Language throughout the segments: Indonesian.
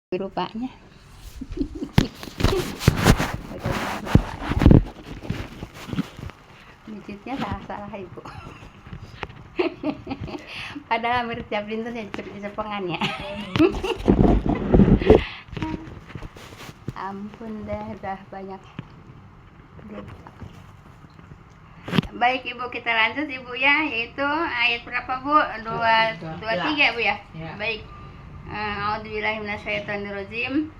Rupanya mijitnya salah ibu. Padahal hampir tiap pintu saya cepengan ya. Ampun dah banyak. Baik ibu, kita lanjut ibu ya, yaitu ayat berapa bu? 23 bu ya. Baik. A'udzubillahi minasyaitonirrajim.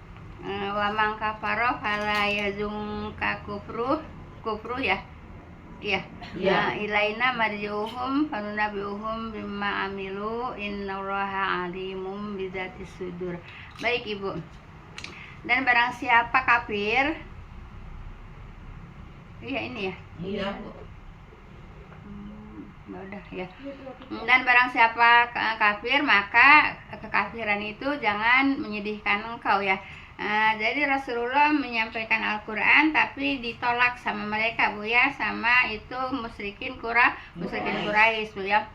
Wa man kafara fala yazunka kufru ya. Iya. Ilaina marjuhum fanunabiuhum bimma amilu innallaha alimum bizatis sudur. Baik ibu. Dan barang siapa kafir, iya ini ya. Iya bu. Udah ya. Dan barang siapa kafir, maka kekafiran itu jangan menyedihkan engkau ya. Jadi Rasulullah menyampaikan Al-Quran tapi ditolak sama mereka bu ya, sama itu musyrikin Quraisy bu ya,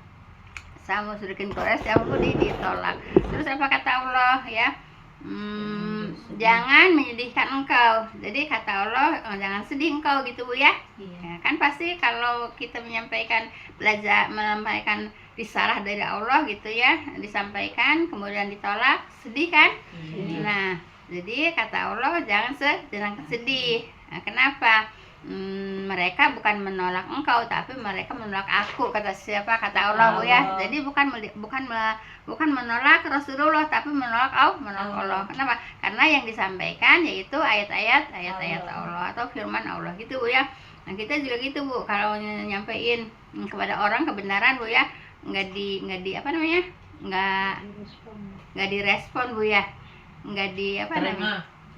sama musyrikin Quraisy yang pun ditolak. Terus apa kata Allah ya? Jangan menyedihkan engkau. Jadi kata Allah, jangan sedih engkau gitu bu ya. Kan pasti kalau kita menyampaikan risalah dari Allah gitu ya, disampaikan kemudian ditolak, sedih kan? Nah, jadi kata Allah jangan sedih. Nah, kenapa? Mereka bukan menolak engkau tapi mereka menolak aku, kata siapa? Kata Allah bu ya. Jadi bukan menolak Rasulullah tapi menolak Allah. Kenapa? Karena yang disampaikan yaitu ayat-ayat Allah atau firman Allah gitu bu ya. Nah, kita juga gitu bu, kalau nyampein kepada orang kebenaran bu ya, nggak direspon bu ya, nggak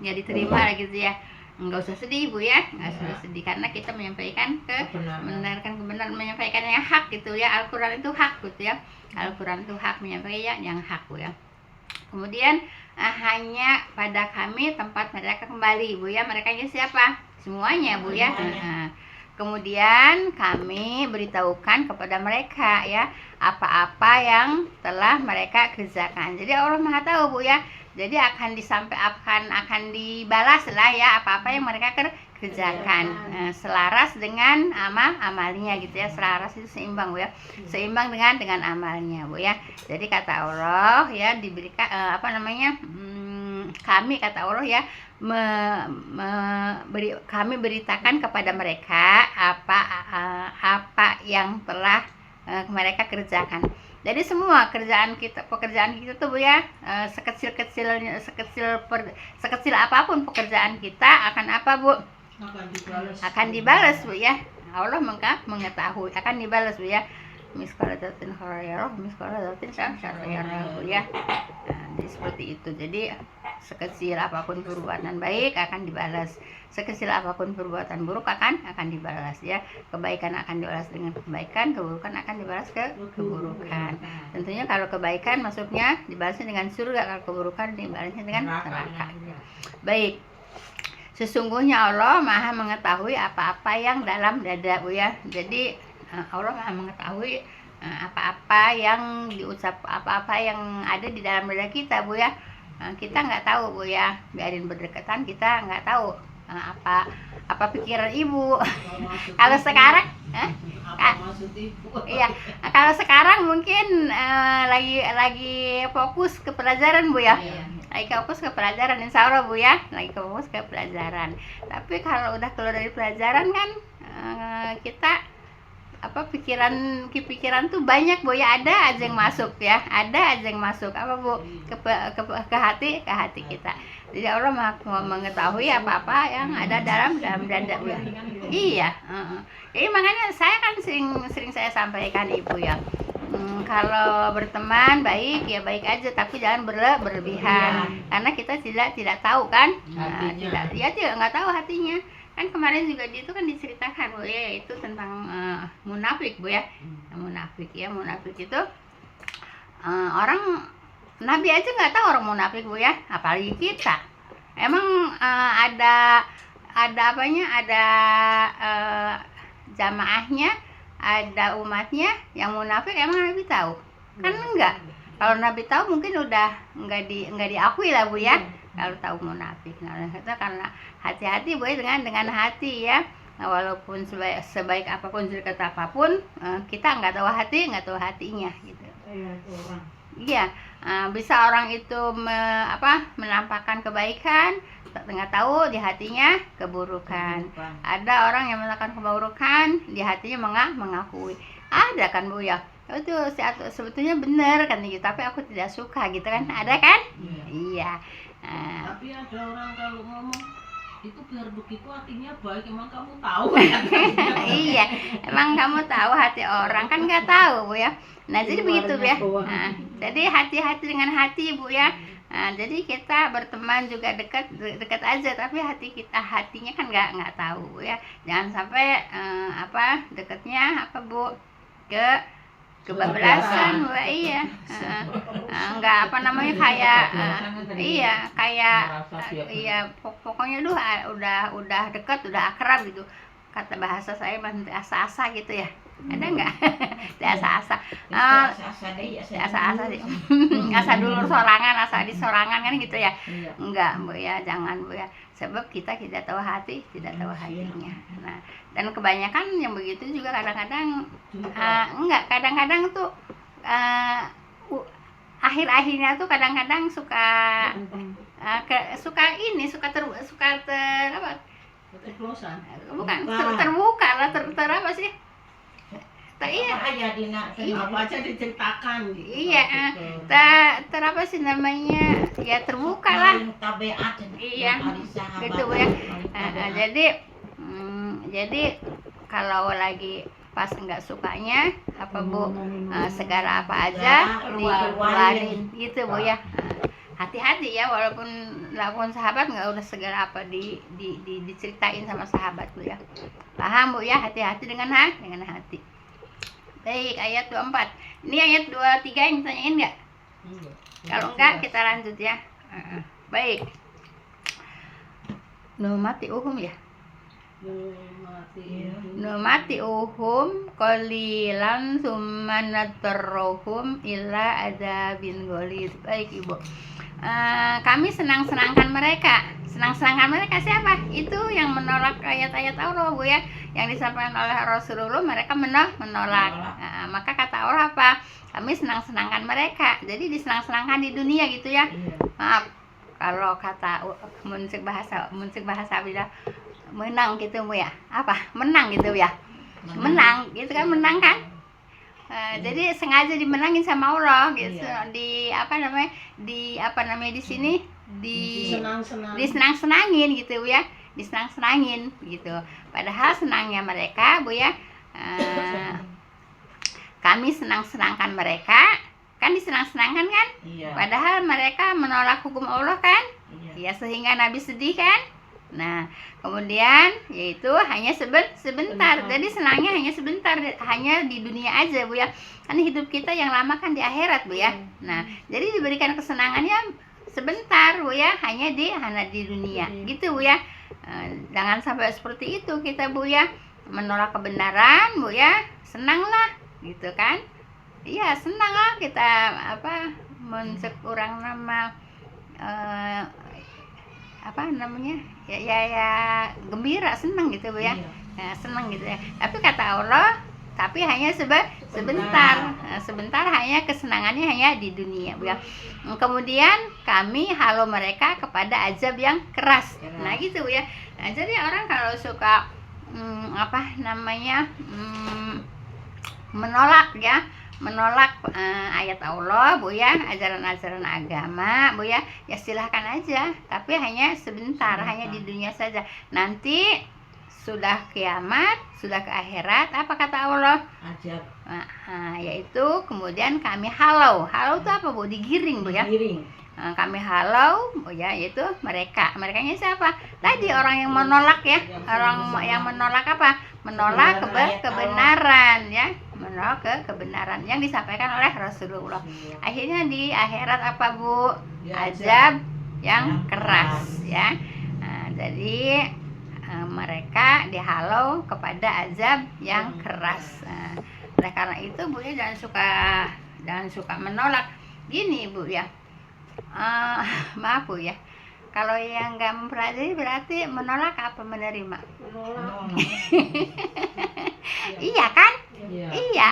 diterima gitu ya. Nggak usah sedih bu ya, nggak usah sedih karena kita menyampaikan kebenaran, menyampaikan yang hak gitu ya. Al-Quran itu hak gitu ya. Al-Quran itu hak, menyampaikan yang hak bu ya. Kemudian hanya pada kami tempat mereka kembali bu ya. Mereka siapa? Semuanya bu ya. Kemudian kami beritahukan kepada mereka ya apa-apa yang telah mereka kerjakan. Jadi Allah Maha tahu bu ya. Jadi akan dibalas lah ya apa-apa yang mereka kerjakan, selaras dengan amalnya gitu ya. Selaras itu seimbang bu ya, seimbang dengan amalnya bu ya. Jadi kata Allah ya, diberikan kami kata Allah ya, kami beritakan kepada mereka apa yang telah mereka kerjakan. Jadi semua pekerjaan kita tuh bu ya, sekecil apapun pekerjaan kita akan apa bu? Akan dibalas bu ya. Allah mengetahui akan dibalas bu ya. Miskala dzatin khairah, miskala dzatin syarrah bu ya. Jadi seperti itu. Jadi sekecil apapun perbuatan baik akan dibalas, sekecil apapun perbuatan buruk akan dibalas ya. Kebaikan akan dibalas dengan kebaikan, keburukan akan dibalas keburukan. Tentunya kalau kebaikan maksudnya dibalasnya dengan surga, kalau keburukan dibalasnya dengan neraka. Baik. Sesungguhnya Allah Maha mengetahui apa-apa yang dalam dada bu ya. Jadi Allah Maha mengetahui apa-apa yang diucap, apa-apa yang ada di dalam dada kita bu ya. Kita nggak tahu bu ya, biarin berdekatan, kita nggak tahu apa pikiran ibu. Kalau sekarang iya, kalau sekarang mungkin lagi fokus ke pelajaran bu ya. Lagi fokus ke pelajaran, insya Allah bu ya, lagi fokus ke pelajaran. Tapi kalau udah keluar dari pelajaran kan kita pikiran tuh banyak bu ya, ada aja yang masuk ya, ada aja yang masuk apa bu ke hati kita. Jadi Allah mengetahui apa-apa yang ada dalam dada bu ya. Iya. Jadi makanya saya kan sering saya sampaikan ibu ya, kalau berteman baik ya baik aja, tapi jangan berlebihan karena kita tidak tahu kan, tidak nggak tahu hatinya. Kan kemarin juga itu kan diceritakan bu ya, itu tentang munafik bu ya. Munafik itu orang Nabi aja nggak tahu orang munafik bu ya, apalagi kita. Emang ada jamaahnya, ada umatnya yang munafik, emang Nabi tahu? Kan enggak. Kalau Nabi tahu mungkin udah nggak diakui lah bu ya. kalau tahu munafik. Nah, itu karena hati-hati Bu ya, dengan hati ya. Nah, walaupun sebaik apapun, kata apapun, kita nggak tahu hatinya gitu. Iya, bisa orang itu menampakkan kebaikan, nggak tahu di hatinya keburukan. Ada orang yang melakukan keburukan, di hatinya mengakui. Ada kan Bu ya? Itu sebetulnya benar kan gitu, tapi aku tidak suka gitu kan. Ada kan? Iya. Tapi ada orang kalau ngomong itu biar begitu artinya baik, emang kamu tahu? Iya, emang kamu tahu hati orang, kan nggak tahu Bu ya. Nah jadi begitu Bu ya. Nah, jadi hati-hati dengan hati Bu ya. Nah, jadi kita berteman juga dekat aja, tapi hatinya kan nggak tahu Bu ya. Jangan sampai dekatnya Bu kebablasan Bu. Iya. Enggak kayak pokoknya udah dekat, udah akrab gitu. Kata bahasa saya asa-asa gitu ya. Ada enggak? Asa-asa. Asa-asa sih. Asa dulur sorangan, asa di sorangan kan gitu ya. Enggak Bu ya, jangan Bu ya. Sebab kita tidak tahu hatinya. Nah, dan kebanyakan yang begitu juga kadang-kadang kadang-kadang tuh akhir-akhirnya tuh kadang-kadang suka terbuka lah, apa sih? Apa aja diceritakan gitu. Iya, apa sih namanya? Ya terbuka lah. Iya, gitu ya. Jadi kalau lagi pas enggak sukanya Bu, segala apa aja dikeluarin gitu Bu ya. Hati-hati ya, walaupun sahabat nggak udah segala apa diceritain sama sahabat Bu ya. Paham Bu ya, hati-hati dengan hati. Baik, ayat 24. Ini ayat 23 yang ditanyain nggak? Kalau enggak kita lanjut ya. Baik. Numati uhum ya. Numati uhum qalilan summa natarruhum ila adzabin ghalid. Baik Ibu. Kami senang-senangkan mereka. Senang-senangkan mereka siapa? Itu yang menolak ayat-ayat Allah Bu ya, yang disampaikan oleh Rasulullah, mereka menolak. Maka kata Allah apa? Kami senang-senangkan mereka. Jadi disenang-senangkan di dunia gitu ya. Maaf kalau kata munsik bahasa bila menang gitu Bu ya. Apa? Menang gitu ya. Menang gitu kan, menang kan? Jadi sengaja dimenangin sama Allah gitu. Di sini disenang-senangin gitu Bu ya. Disenang-senangin gitu. Padahal senangnya mereka Bu ya, kami senang-senangkan mereka, kan disenang-senangkan kan? Padahal mereka menolak hukum Allah kan? Ya, sehingga Nabi sedih kan? Nah, kemudian yaitu hanya sebentar. Jadi senangnya hanya sebentar, hanya di dunia aja Bu ya. Kan hidup kita yang lama kan di akhirat Bu ya. Nah, jadi diberikan kesenangannya sebentar Bu ya, hanya di dunia gitu Bu ya. Jangan sampai seperti itu kita Bu ya, menolak kebenaran Bu ya. Senanglah gitu kan. Iya, senanglah kita mensek orang nama ya gembira, senang gitu Bu ya. Senang gitu ya. Tapi kata Allah, tapi hanya sebentar. Sebentar, hanya kesenangannya hanya di dunia Bu ya. Kemudian kami halau mereka kepada azab yang keras. Nah gitu Bu ya. Nah, jadi orang kalau suka menolak ayat Allah Bu ya, ajaran-ajaran agama Bu ya, ya silahkan aja, tapi hanya sebentar, hanya di dunia saja. Nanti sudah kiamat, sudah ke akhirat, apa kata Allah? Ajab. Yaitu kemudian kami halau itu apa Bu? Digiring Bu ya. Kami halau Bu ya, yaitu merekanya siapa? Tadi orang yang menolak ya, orang yang menolak apa? Menolak kebenaran ya, menolak kebenaran yang disampaikan oleh Rasulullah. Akhirnya di akhirat apa Bu? Azab yang keras ya. Jadi mereka dihalau kepada azab yang keras. Oleh karena itu Bu ya, jangan suka menolak. Gini Bu ya, maaf Bu ya, Kalau yang nggak mempelajari berarti menolak apa menerima? Iya kan? Iya. Iya.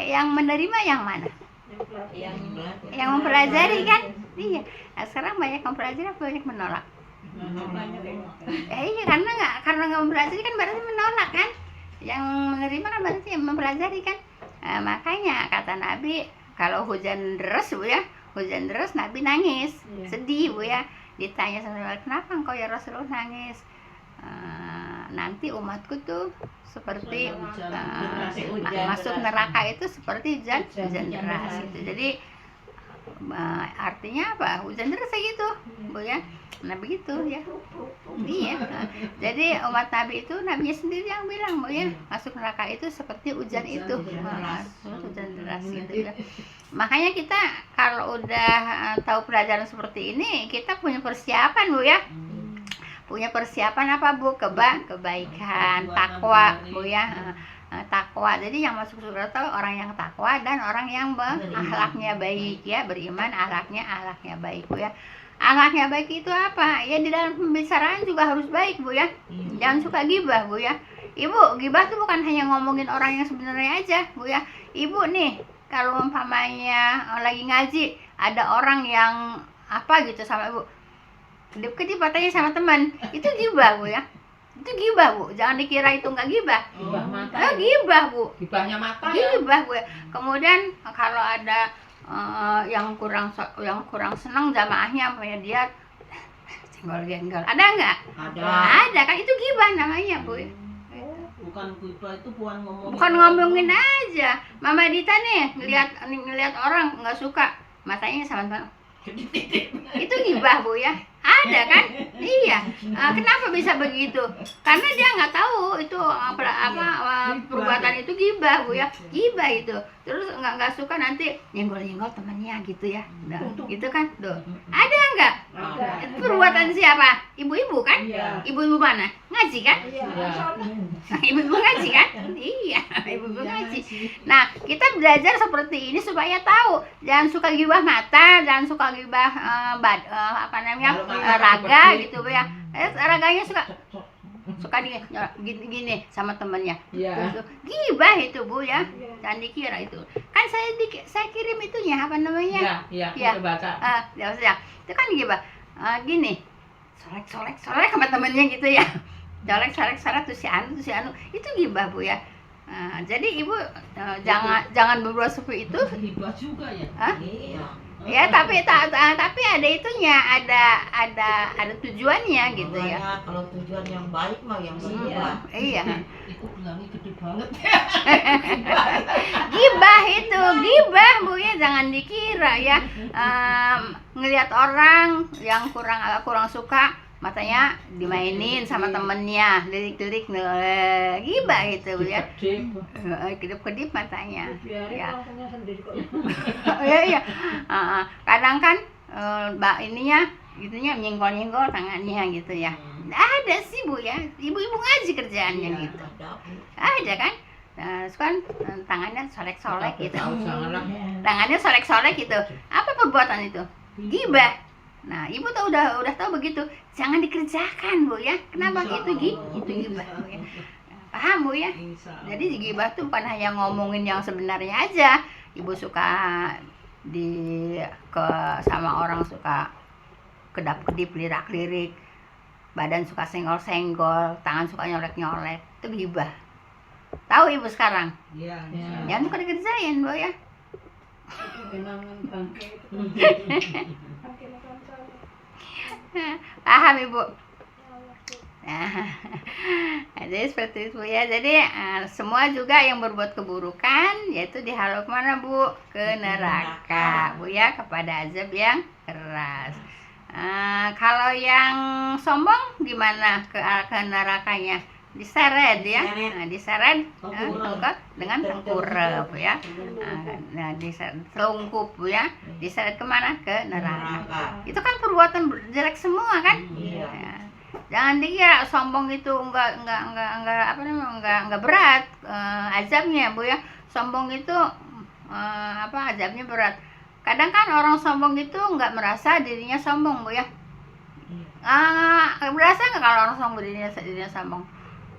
Yang menerima yang mana? Yang mempelajari kan? Iya. Nah, sekarang banyak mempelajari, banyak menolak. Iya, karena nggak mempelajari kan berarti menolak kan? Yang menerima kan berarti mempelajari kan? Makanya kata Nabi, kalau hujan deras Bu ya, hujan deras Nabi nangis, sedih Bu ya. Ditanya sama kenapa engkau ya Rasulullah nangis? Nanti umatku tuh seperti masuk neraka itu seperti hujan deras gitu. Jadi artinya apa? Hujan deras kayak gitu Bu ya. Nah begitu ya. Iya. Jadi umat Nabi itu Nabinya sendiri yang bilang Bu ya, masuk neraka itu seperti hujan itu, hujan deras gitu ya. Makanya kita kalau udah tahu pelajaran seperti ini, kita punya persiapan Bu ya. Punya persiapan apa Bu? Kebaikan, takwa Bu ya. Takwa. Jadi yang masuk surga itu orang yang takwa dan orang yang akhlaknya baik ya, beriman, akhlaknya baik Bu ya. Akhlaknya baik itu apa? Ya di dalam pembicaraan juga harus baik Bu ya. Jangan suka gibah Bu ya. Ibu, gibah tuh bukan hanya ngomongin orang yang sebenarnya aja Bu ya. Ibu nih, kalau umpamanya lagi ngaji, ada orang yang apa gitu sama Ibu, kedip-kedip katanya sama teman, itu gibah Bu ya. Itu gibah Bu, jangan dikira itu nggak gibah. Gibah mata. Gibah Bu. Gibahnya mata ya. Gibah Bu ya. Kemudian kalau ada yang kurang senang jamaahnya, punya dia senggol-senggol, ada nggak? Ada kan, itu gibah namanya Bu. Bukan gibah, itu bukan ngomongin aja. Mama Dita nih ngelihat orang nggak suka, matanya sama itu gibah Bu ya. Ada kan? Iya. Kenapa bisa begitu? Karena dia nggak tahu itu perbuatan itu gibah Bu ya. Gibah itu. Terus nggak suka nanti nyenggol-nyenggol temannya gitu ya. Nah, gitu kan? Tuh. Ada nggak? Itu perbuatan siapa? Ibu-ibu kan? Ibu-ibu mana? Ngaji kan? Ibu-ibu ngaji kan? Iya, ibu-ibu ngaji. Nah, kita belajar seperti ini supaya tahu. Jangan suka gibah mata, jangan suka gibah raga gitu Bu ya. Raganya suka gini sama temennya. Gibah itu Bu ya. Jangan dikira itu. Kan saya kirim itunya apa namanya? Iya, baca. Itu kan gibah. Gini. Solek sama temennya gitu ya. Solek tuh si anu. Itu gibah Bu ya. Jadi Ibu jangan berbuat seperti itu. Gibah juga ya? Iya. Ya tapi ada itunya, ada tujuannya gitu ya. Kalau tujuan yang baik mah yang gibah. Iya. Itu gelangnya gede banget. Gibah Bu ya, jangan dikira ya. Ngelihat orang yang kurang suka, matanya dimainin sama temennya, lirik-lirik, gibah itu Bu ya. Kedip-kedip matanya. Ya. Iya. Kadang kan gitunya nyenggol-nyenggol tangannya gitu ya. Ada sih Bu ya. Ibu-ibu ngaji kerjaannya gitu. Ada kan? Kan tangannya solek-solek gitu. Tangannya solek-solek gitu. Apa perbuatan itu? Gibah. Nah, Ibu udah tahu begitu. Jangan dikerjakan Bu ya. Kenapa itu gibah Bu ya. Paham Bu ya? Jadi gibah tuh bukan hanya ngomongin yang sebenarnya aja. Ibu suka sama orang suka kedap-kedip, lirak-lirik, badan suka senggol-senggol, tangan suka nyolek-nyolek, itu gibah. Tahu Ibu sekarang? Iya. Jangan suka dikerjain Bu ya. Paham Ibu? Nah, jadi seperti itu ya. Jadi semua juga yang berbuat keburukan yaitu dihalau kemana Bu? Ke neraka Bu ya, kepada azab yang keras. Kalau yang sombong gimana ke nerakanya? Diseret ya. Diseret dengan tengkurap ya. Nah, selungkup Bu ya. Diseret kemana? Ke neraka. Itu kan perbuatan jelek semua kan? Ya. Jangan dikira sombong itu enggak berat azabnya Bu ya. Sombong itu azabnya berat. Kadang kan orang sombong itu enggak merasa dirinya sombong Bu ya. Berasa nggak kalau orang sombong dirinya sombong?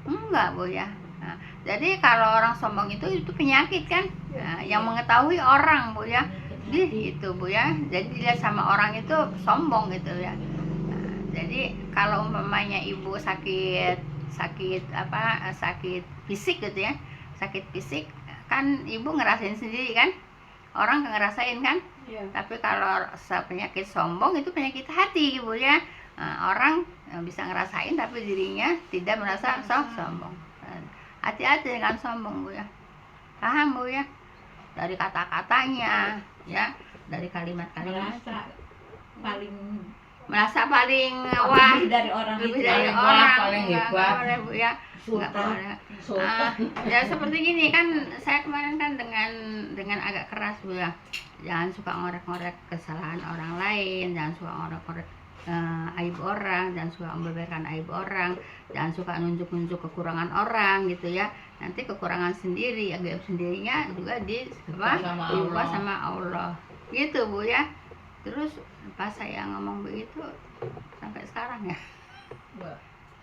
Enggak, Bu ya. Nah, jadi kalau orang sombong itu penyakit kan, yang mengetahui orang, Bu ya. Itu, Bu ya. Jadi dilihat sama orang itu sombong gitu ya. Jadi kalau umpamanya ibu sakit fisik gitu ya, sakit fisik kan ibu ngerasain sendiri kan, orang nggak ngerasain kan. Tapi kalau penyakit sombong itu penyakit hati, Bu ya. Orang bisa ngerasain tapi dirinya tidak merasa sombong. Hati-hati dengan sombong, Bu ya. Paham, Bu ya? Dari kata-katanya ya, dari kalimat-kalimatnya. Merasa paling wah, lebih dari orang lebih itu. dari Paling orang, wah, paling nggak hebat. boleh, Bu ya. Nggak Sultan. boleh. Ya seperti gini kan, saya kemarin kan dengan agak keras, Bu ya. Jangan suka ngorek-ngorek kesalahan orang lain, jangan suka ngorek-ngorek aib orang, jangan suka membeberkan aib orang, jangan suka nunjuk-nunjuk kekurangan orang gitu ya. Nanti kekurangan sendiri, aib sendirinya juga Sama diubah Allah. sama Allah. Gitu, Bu ya. Terus pas saya ngomong begitu sampai sekarang ya.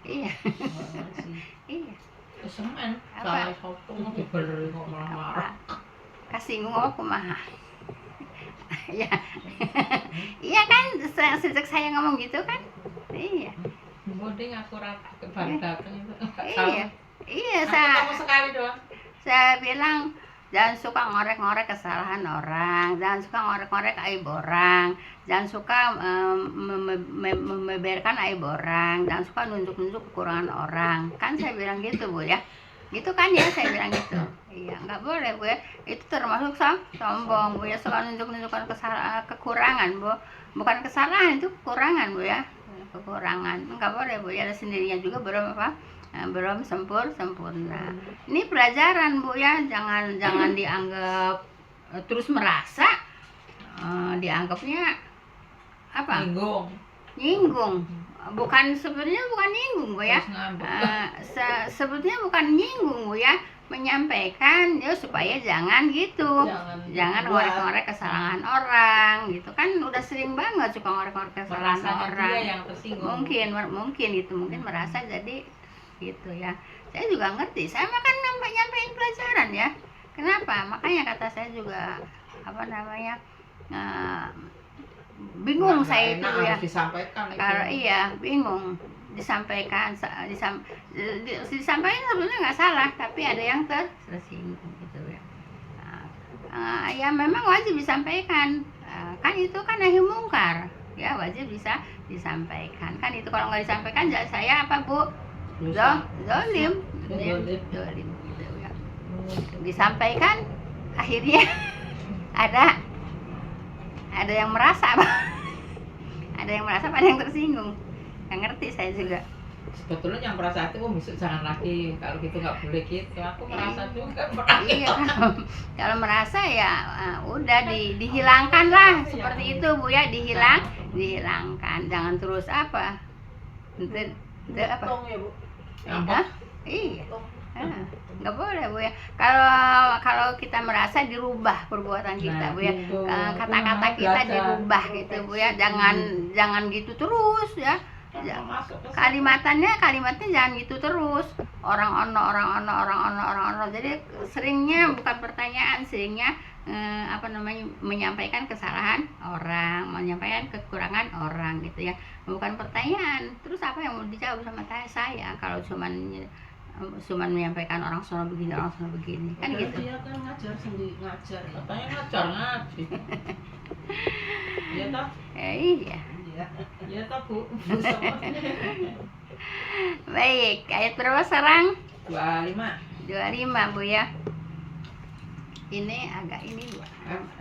Iya. Iya. Kesemen. Apa? Salah satu diberi kok malah marah. Kasih ngomong kumaha. Iya. Iya kan, sejak saya ngomong gitu kan. Iya. Mending aku rata ke datang itu. Iya. Iya, Aku ketemu sekali doang. saya bilang jangan suka ngorek-ngorek kesalahan orang, jangan suka ngorek-ngorek aib orang, jangan suka membeberkan aib orang, jangan suka nunjuk-nunjuk kekurangan orang. Kan saya bilang gitu, Bu ya. Gitu kan ya, saya bilang gitu. Iya, nggak boleh, Bu ya. Itu termasuk sombong, Bu ya. Suka nunjuk-nunjukkan kekurangan, Bu. Bukan kesalahan, itu kekurangan, Bu ya. Kekurangan. Nggak boleh, Bu ya. Sendirinya juga belum belum sempurna. Ini pelajaran, Bu ya. Jangan dianggap terus merasa, dianggapnya apa? Nyinggung. Sebenarnya bukan nyinggung, Bu ya. Terus ngambek. Sebetulnya bukan nyinggung, Bu ya. Menyampaikan ya supaya jangan gitu. Jangan ngorek-ngorek kesalahan orang gitu kan. Udah sering banget suka ngorek-ngorek kesalahan Merasanya orang. dia yang tersinggung. Mungkin gitu, mungkin merasa jadi gitu ya. Saya juga ngerti, saya makan nyampein pelajaran ya. Kenapa? Makanya kata saya juga bingung saya itu ya. Harus disampaikan itu. Kalau iya bingung disampaikan sebenarnya nggak salah, tapi ada yang tersinggung gitu ya. Ya memang wajib disampaikan. Kan itu kan nahi mungkar ya, wajib bisa disampaikan. Kan itu kalau nggak disampaikan saya apa, Bu? Zolim gitu ya. Disampaikan akhirnya ada yang merasa ada yang tersinggung. Nggak ngerti saya juga. Sebetulnya yang merasa itu besok jangan lagi, kalau gitu nggak boleh gitu. Aku merasa juga Iya, kalau merasa ya udah dihilangkan lah seperti itu, Bu ya. Dihilangkan, jangan terus apa apa Ngambek. iya. Nggak boleh, Bu ya. Kalau kita merasa dirubah perbuatan kita, Bu ya. Kata-kata kita dirubah gitu, Bu ya. Jangan gitu terus ya. Kalimatnya jangan gitu terus. Orang ono. Jadi seringnya bukan pertanyaan, seringnya menyampaikan kesalahan orang, menyampaikan kekurangan orang gitu ya. Bukan pertanyaan. Terus apa yang mau dijawab sama saya kalau cuman menyampaikan orang sono begini kan Padahal gitu. dia kan ngajar sendiri, ngajar ya. Katanya ngajar ngaji. Iya toh? Iya. Iya toh, Bu. Baik, ayat berapa sekarang? 25. 25, Bu ya. Ini agak ini, Bu.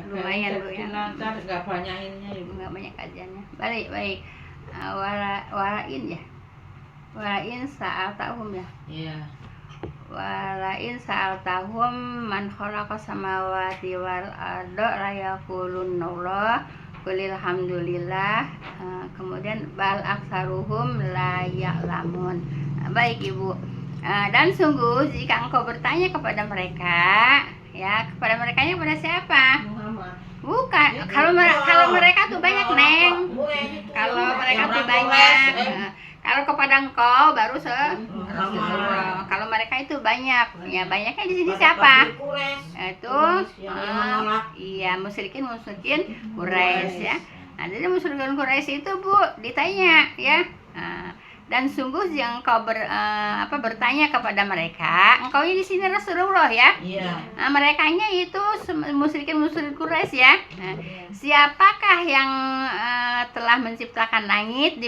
Lumayan, Bu ya. Lancar, nggak banyak ininya, Ibu. Nggak banyak kajiannya. Baik. Walain ya. Walain sa'altahum ya. Iya. Walain sa'altahum man khalaqas samawati wal arda la yaqulunallah qulil hamdulillah. Kemudian bal aksaruhum la ya'lamun. Baik, Ibu. Dan sungguh jika engkau bertanya kepada mereka, ya, kepada siapa? Bukan, kalau mereka tuh banyak Neng. Kalau mereka tuh banyak. Kalau kepada engkau baru Rasulullah. Kalau mereka itu banyak. Ya banyaknya di sini siapa? Itu iya musyrikin Quraisy ya. Nah, jadi musyrikin Quraisy itu Bu ditanya ya. Dan sungguh yang engkau bertanya kepada mereka, engkau di sini Rasulullah ya. Iya. Nah, merekanya itu musyrikin Quraisy ya. Nah, siapakah yang telah menciptakan langit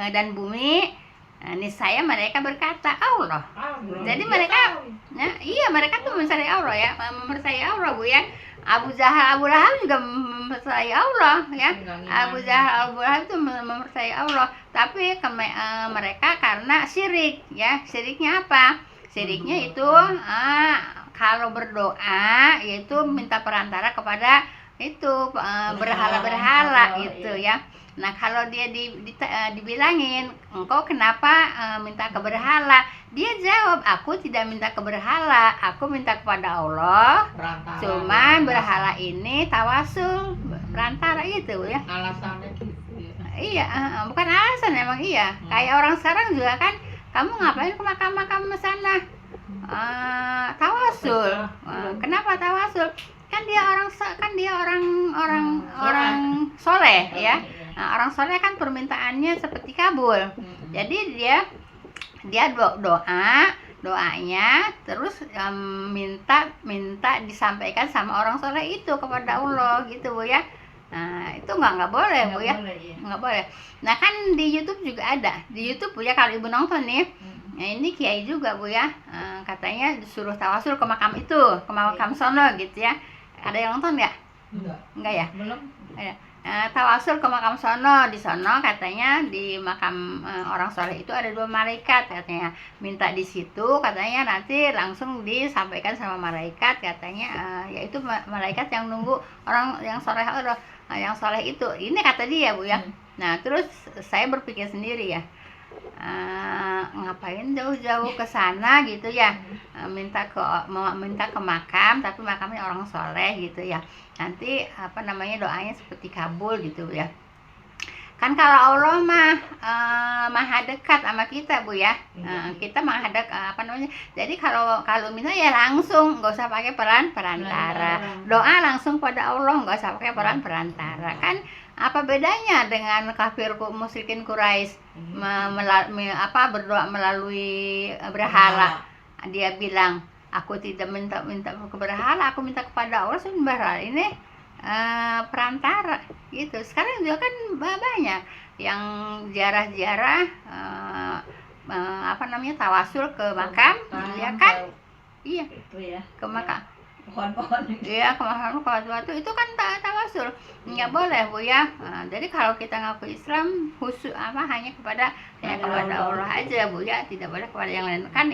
dan bumi? Nah, niscaya mereka berkata Allah. Jadi mereka, mereka tuh mencari Allah ya, mempercayai Allah Bu ya. Abu Jahal, Abu Lahab juga mempercayai Allah ya. Abu Jahal, Abu Lahab itu mempercayai Allah. Tapi mereka karena syirik ya. Syiriknya apa? Syiriknya itu kalau berdoa yaitu minta perantara kepada itu berhala-berhala gitu ya. Nah kalau dia dibilangin engkau kenapa minta ke berhala, dia jawab aku tidak minta ke berhala, aku minta kepada Allah. Perantara. Cuman berhala ini tawasul perantara gitu ya. Alasannya gitu ya. Iya, bukan alasan emang iya. Kayak orang sekarang juga kan, kamu ngapain ke makam-makam sana? Tawasul. Kenapa tawasul? Kan dia orang soleh ya. Nah, orang soleh kan permintaannya seperti kabul. Jadi dia doanya terus minta disampaikan sama orang soleh itu kepada Allah gitu Bu ya. Nah itu nggak boleh Bu ya, nggak boleh. Nah kan di YouTube juga ada, di YouTube Bu ya kalau ibu nonton nih. Nah ini kiai juga Bu ya, katanya disuruh tawasul ke makam itu, ke makam sono gitu ya. Ada yang nonton nggak? Enggak ya? Belum. Ada. Tawasul ke makam sono, di sono katanya di makam orang soleh itu ada 2 malaikat katanya, minta di situ katanya nanti langsung disampaikan sama malaikat katanya, yaitu malaikat yang nunggu orang yang soleh itu. Ini kata dia Bu ya. Nah terus saya berpikir sendiri ya, ngapain jauh-jauh ke sana gitu ya, minta ke makam tapi makamnya orang soleh gitu ya, nanti doanya seperti kabul gitu ya. Kan kalau Allah mah maha dekat sama kita Bu ya. Kita maha dekat jadi kalau minta ya langsung, nggak usah pakai perantara. Doa langsung pada Allah, nggak usah pakai perantara. Kan apa bedanya dengan kafir musyrikin Quraisy berdoa melalui berhala? Dia bilang aku tidak minta ke berhala, aku minta kepada Allah. Berhala ini perantara gitu. Sekarang juga kan banyak yang ziarah tawasul ke makam ya kan. Iya Itu ya. ke makam. Pohon-pohon. Iya, kemarin waktu itu kan tawasul nggak boleh Bu ya. Jadi kalau kita ngaku Islam hanya kepada Allah aja Bu ya, tidak boleh kepada yang lain. Kan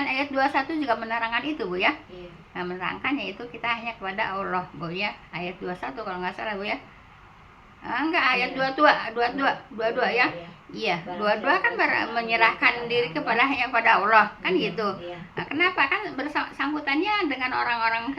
ayat 21 juga menerangkan itu Bu ya. Nah, menerangkan yaitu kita hanya kepada Allah Bu ya. Ayat 21 kalau nggak salah Bu ya. Enggak, ayat 22 ya. Iya, 22 kan menyerahkan diri hanya kepada Allah, kan gitu. Nah, kenapa? Kan bersangkutannya dengan orang-orang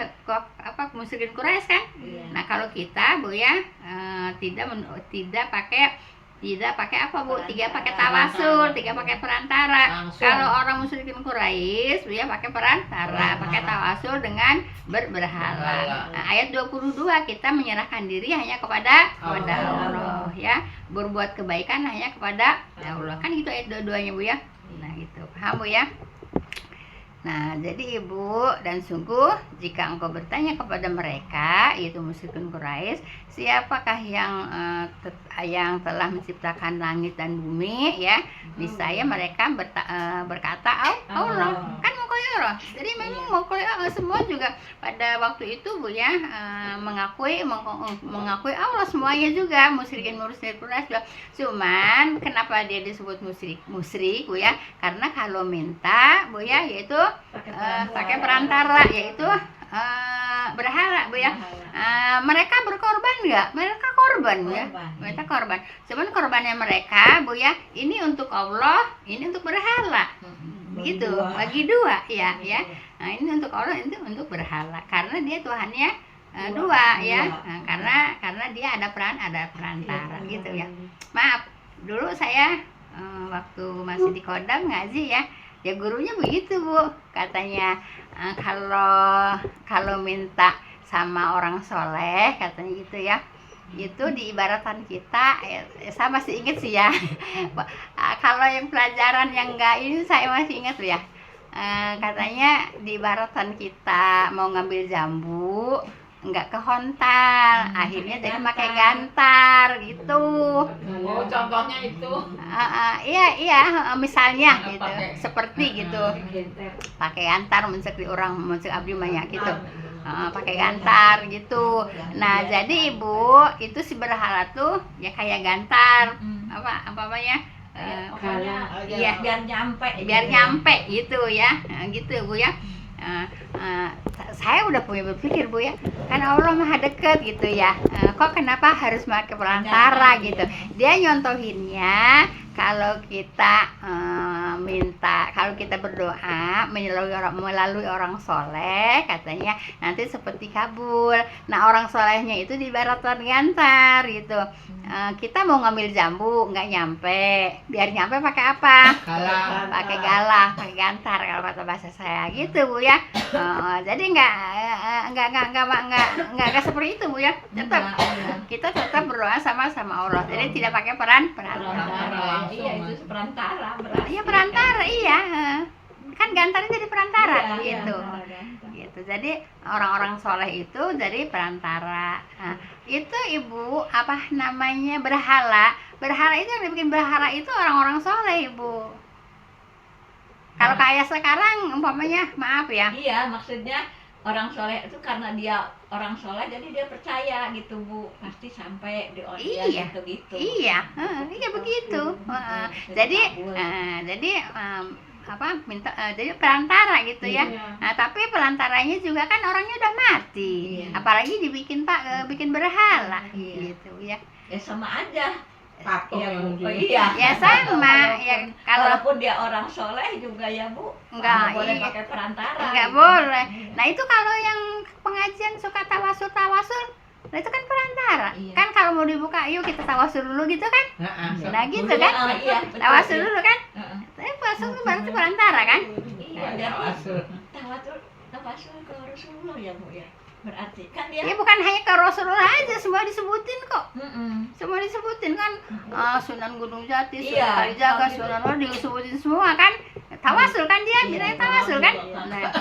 musyrikin Quraisy kan. Nah, kalau kita Bu ya tidak pakai apa Bu? Tidak pakai tawasul, tidak pakai perantara. Kalau orang musyrikin Quraisy Bu ya pakai perantara, pakai tawasul dengan berhala. Nah, ayat 22 kita menyerahkan diri hanya kepada Allah ya. Berbuat kebaikan hanya kepada Allah. Kan gitu ayat 22-nya Bu ya. Nah, gitu. Paham Bu ya? Nah, jadi Ibu, dan sungguh jika engkau bertanya kepada mereka, yaitu musyrikin Quraisy, siapakah yang telah menciptakan langit dan bumi ya? Niscaya mereka berkata Allah. Kan mengakui Allah. Jadi memang mengakui Allah semua juga pada waktu itu Bu ya, mengakui Allah semuanya juga, musyrikin Quraisy juga. Cuman kenapa dia disebut musyrik Bu ya? Karena kalau minta Bu ya, yaitu pakai perantara, yaitu berhala Bu ya. Mereka berkorban nggak? Mereka korban Bu ya. Mereka korban. Cuman korbannya mereka Bu ya, ini untuk Allah, ini untuk berhala. Begitu, bagi dua ya. Nah, ini untuk Allah, ini untuk berhala. Karena dia Tuhannya dua ya. Nah, karena dia ada perantara gitu ya. Maaf, dulu saya waktu masih di Kodam ngaji ya, gurunya begitu Bu, katanya kalau minta sama orang soleh katanya gitu ya, itu diibaratkan kita saya masih ingat sih ya. Kalau yang pelajaran yang enggak ini saya masih ingat tuh ya. Katanya diibaratkan kita mau ngambil jambu nggak kehontal, akhirnya jadi pakai gantar gitu. Oh, contohnya itu. Iya, misalnya gitu, Pakai. seperti gitu, pakai gantar mencek orang mencek abdi banyak gitu. Pakai gantar gitu. Nah, jadi Ibu itu si berhala tuh ya kayak gantar, apa namanya? Iya, biar nyampe gitu ya. Gitu Bu ya. Saya udah punya berpikir Bu ya, kan Allah maha deket gitu ya, kok kenapa harus pakai perantara gitu. Dia nyontohinnya kalau kita kalau kita berdoa melalui orang soleh, katanya nanti seperti kabul. Nah, orang solehnya itu diibaratkan gantar gitu. Kita mau ngambil jambu nggak nyampe, biar nyampe pakai apa? Pakai galah, pakai gantar kalau kata bahasa saya gitu Bu ya. Jadi nggak seperti itu Bu ya. Kita tetap berdoa sama Allah. Jadi tidak pakai perantara. Iya, itu perantara berarti. Iya, perantara, iya. Kan gantar itu jadi perantara gitu. Gitu. Jadi orang-orang soleh itu jadi perantara. Itu Ibu apa namanya berhala itu yang bikin berhala itu orang-orang soleh Ibu. Kalau kayak sekarang umpamanya maaf ya. Iya, maksudnya orang soleh itu karena dia orang soleh jadi dia percaya gitu Bu, pasti sampai di Iya, gitu. iya begitu. Jadi jadi perantara gitu ya. Nah, tapi perantaranya juga kan orangnya udah mati. Apalagi bikin berhala gitu ya. Ya sama aja. Patung Ya, yang Bu. Iya. Ya sama ya, Walaupun dia orang soleh juga ya Bu. Enggak, boleh iya. pakai perantara. Enggak gitu. boleh. Nah, itu kalau yang pengajian suka tawasul, nah itu kan perantara. Iya. Kan kalau mau dibuka, yuk kita tawasul dulu gitu kan? Nah, gitu kan? Iya, betul. Tawasul dulu kan? Heeh. Tapi tawasul itu berarti perantara kan? Iya, jadi tawasul ke Rasulullah ya Bu ya. Berarti kan dia Ya bukan hanya ke Rasulullah aja, semua disebutin kok. Semua disebutin kan. Sunan Gunung Jati, Sunan Iya. Kalijaga, Sunan Wali disebutin semua kan. Tawasul kan dia, bilangnya tawasul kan? Nah,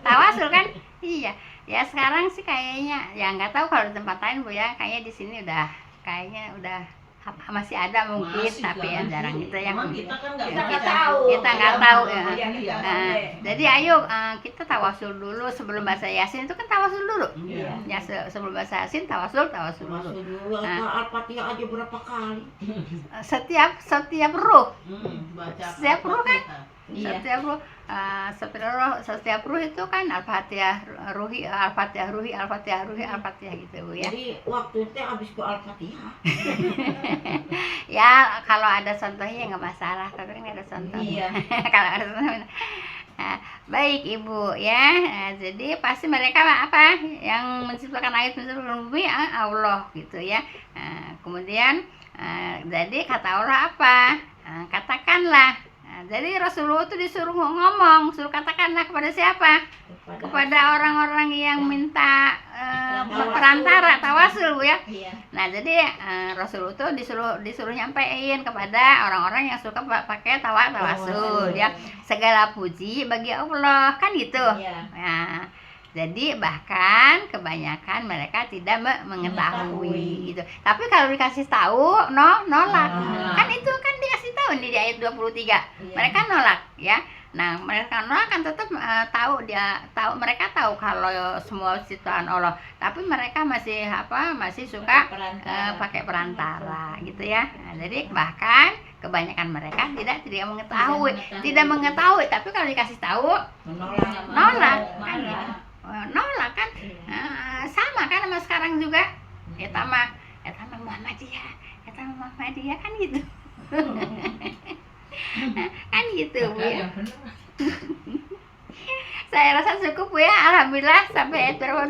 tawasul kan? Iya. Ya sekarang sih kayaknya ya nggak tahu kalau di tempat lain Bu ya, kayaknya di sini kayaknya udah masih ada mungkin, Masih tapi ya kan? jarang gitu ya. Cuman kita kan nggak kita mau nggak campur. tahu. Kita nggak tahu ya. Iya, kita Nah, nggak boleh. Jadi ayo kita tawasul dulu sebelum baca Yasin, itu kan tawasul dulu. Iya. Ya sebelum baca Yasin tawasul dulu. Masuk dulu Al-Fatihah aja berapa kali? Setiap ruh, Baca Setiap ruh kan? Iya. setiap ruh itu kan Al-Fatihah ruhi, Al-Fatihah ruhi, Al-Fatihah ruhi, Al-Fatihah gitu Bu ya. Jadi waktu itu habis ke Al-Fatihah. Ya kalau ada contohnya nggak masalah, tapi kan nggak ada contohnya. Iya. Kalau ada contohnya. Nah, baik Ibu ya. Nah, jadi pasti mereka apa yang menciptakan langit menciptakan bumi Allah gitu ya. Nah, kemudian jadi kata Allah apa? Katakanlah. Nah, jadi Rasulullah itu disuruh ngomong, suruh katakanlah kepada siapa? Kepada orang-orang yang minta perantara tawasul Bu ya. Iya. Nah, jadi Rasulullah itu disuruh nyampein kepada orang-orang yang suka pakai tawasul ya. Segala puji bagi Allah kan gitu. Iya. Nah, jadi bahkan kebanyakan mereka tidak mengetahui gitu. Tapi kalau dikasih tahu nolak. Kan itu kan dikasih tahu nih di ayat 23. Iya. Mereka nolak ya. Nah, mereka nolak kan tetap mereka tahu kalau semua ciptaan Allah, tapi mereka masih suka pakai perantara gitu ya. Nah, jadi bahkan kebanyakan mereka tidak mengetahui, tapi kalau dikasih tahu nolak kan gitu. Nolak kan. Sama kan sama sekarang juga. Eta mah Muhammadiyah kan gitu. Kan gitu Bu ya. Saya rasa cukup Bu ya, alhamdulillah sampai ayat berapa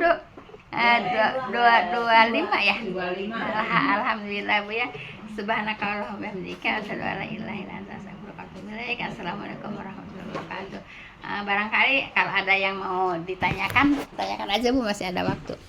25 ya. 25. Alhamdulillah Bu ya. Subhanakallahumma wa bihamdika asyhadu an la ilaha illa anta astaghfiruka wa atubu ilaik. Assalamualaikum warahmatullahi wabarakatuh. Barangkali kalau ada yang mau ditanyakan, tanyakan aja Bu, masih ada waktu.